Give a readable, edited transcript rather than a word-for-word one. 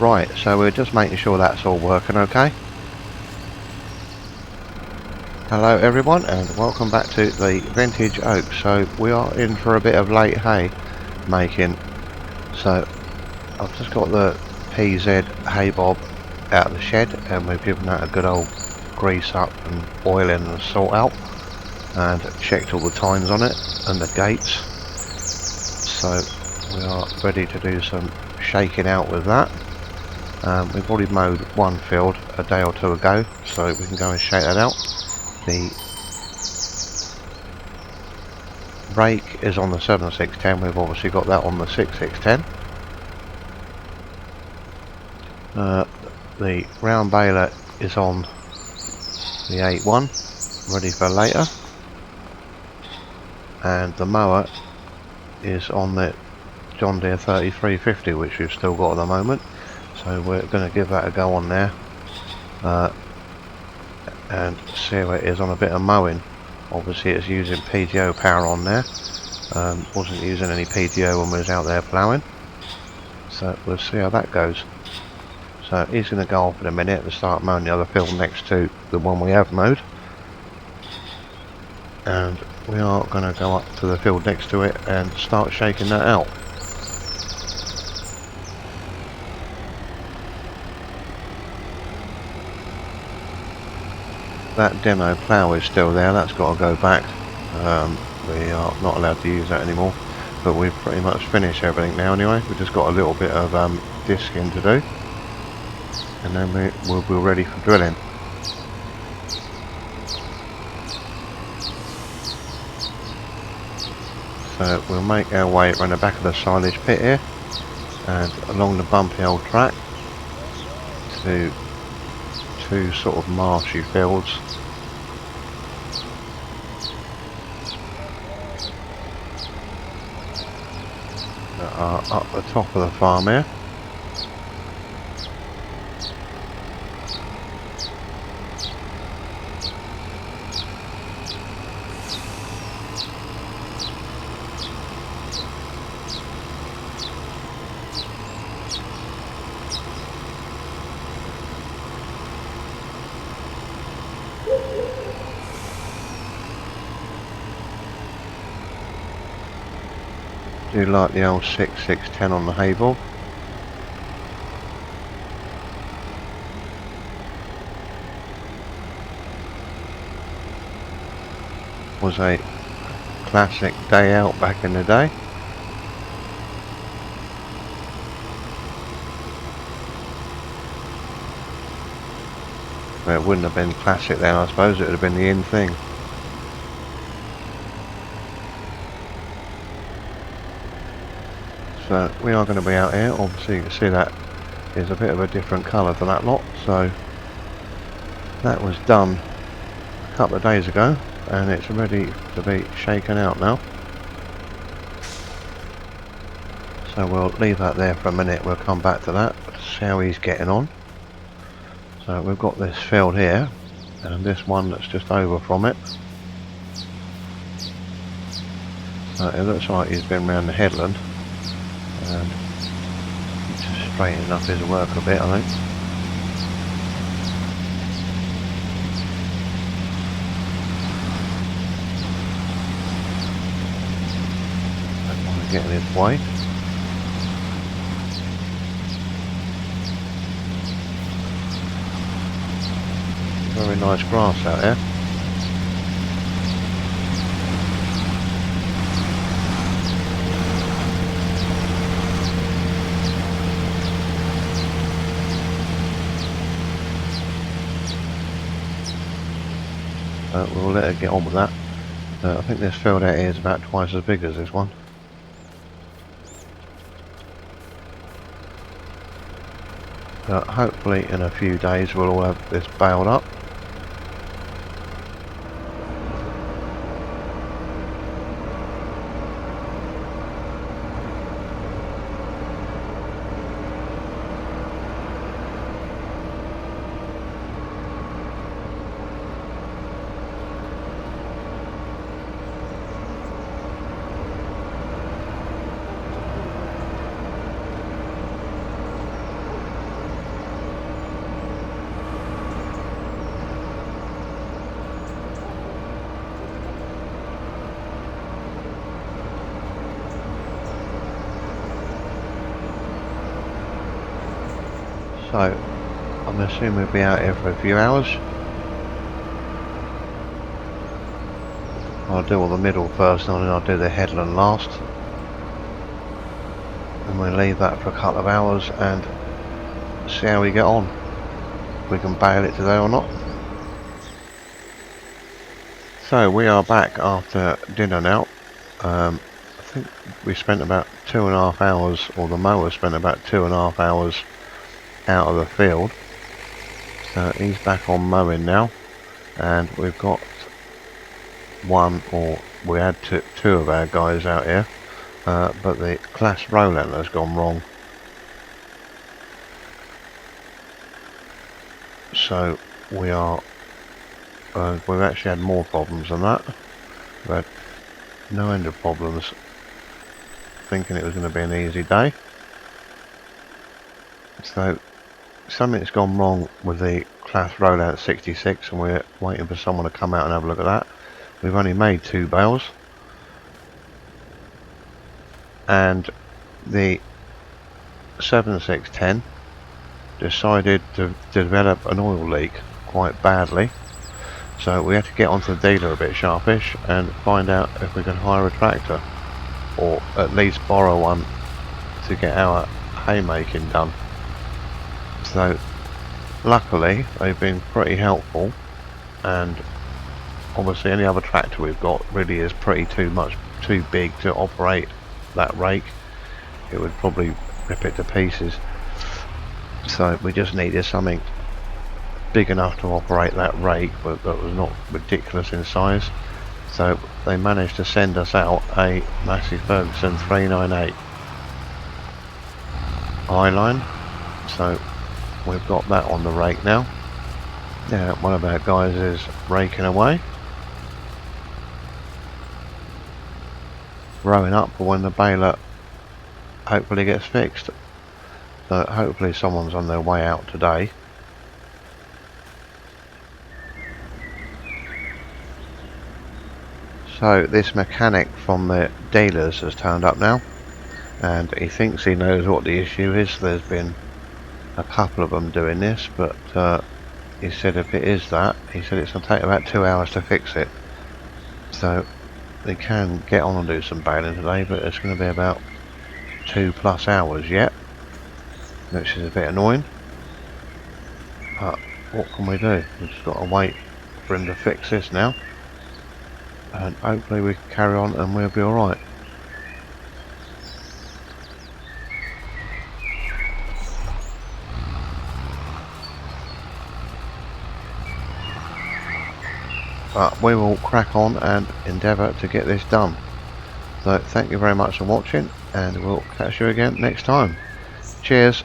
Right, so we're just making sure that's all working okay. Hello everyone and welcome back to the Vintage Oak. So we are in for a bit of late hay making. So I've just got the PZ hay bob out of the shed and we've given that a good old grease up and oiling and sort out, and checked all the tines on it and the gates. So we are ready to do some shaking out with that. We've already mowed one field a day or two ago, so we can go and shake that out. The rake is on the 7610, we've obviously got that on the 6610. The round baler is on the 81, ready for later. And the mower is on the John Deere 3350, which we've still got at the moment. So we're going to give that a go on there and see how it is on a bit of mowing. Obviously it's using PTO power on there, wasn't using any PTO when we was out there ploughing, so we'll see how that goes. So he's going to go off in a minute to start mowing the other field next to the one we have mowed, and we are going to go up to the field next to it and start shaking that out. That demo plough is still there, that's got to go back. We are not allowed to use that anymore, but we've pretty much finished everything now anyway. We've just got a little bit of disking to do, and then we'll be ready for drilling. So we'll make our way around the back of the silage pit here and along the bumpy old track to two sort of marshy fields. That are up the top of the farm here. Do like the old 6610 on the hay bob. Was a classic day out back in the day. Well, it wouldn't have been classic then, I suppose it would have been the in thing. So we are going to be out here. Obviously you can see that is a bit of a different colour to that lot. So that was done a couple of days ago and it's ready to be shaken out now. So we'll leave that there for a minute, we'll come back to that, see how he's getting on. So we've got this field here and this one that's just over from it. So it looks like he's been round the headland and just straightening up his work a bit, I think. Don't want to get in his way. Very nice grass out there. We'll let it get on with that. I think this field out here is about twice as big as this one. But hopefully in a few days we'll all have this baled up. So I'm assuming we'll be out here for a few hours. I'll do all the middle first and then I'll do the headland last. And we'll leave that for a couple of hours and see how we get on. If we can bail it today or not. So we are back after dinner now. I think we spent about 2.5 hours, or the mower spent about 2.5 hours out of the field. So he's back on mowing now, and we've got we had two of our guys out here, but the class roll-out has gone wrong. So we are, we've actually had more problems than that. We've had no end of problems, thinking it was going to be an easy day. So something's gone wrong with the class rollout 66 and we're waiting for someone to come out and have a look at that. We've only made 2 bales, and the 7610 decided to develop an oil leak quite badly, so we had to get onto the dealer a bit sharpish and find out if we can hire a tractor, or at least borrow one to get our haymaking done. So luckily they've been pretty helpful, and obviously any other tractor we've got really is too big to operate that rake. It would probably rip it to pieces. So we just needed something big enough to operate that rake, but that was not ridiculous in size. So they managed to send us out a Massey Ferguson 398 Highline. So we've got that on the rake now. Now one of our guys is raking away, rowing up for when the baler hopefully gets fixed. So hopefully someone's on their way out today. So this mechanic from the dealers has turned up now, and he thinks he knows what the issue is. There's been a couple of them doing this, but he said if it is that, he said it's going to take about 2 hours to fix it. So they can get on and do some baling today, but it's going to be about 2+ hours yet, which is a bit annoying. But what can we do? We've just got to wait for him to fix this now, and hopefully we can carry on and we'll be alright. But we will crack on and endeavour to get this done. So thank you very much for watching, and we'll catch you again next time. Cheers.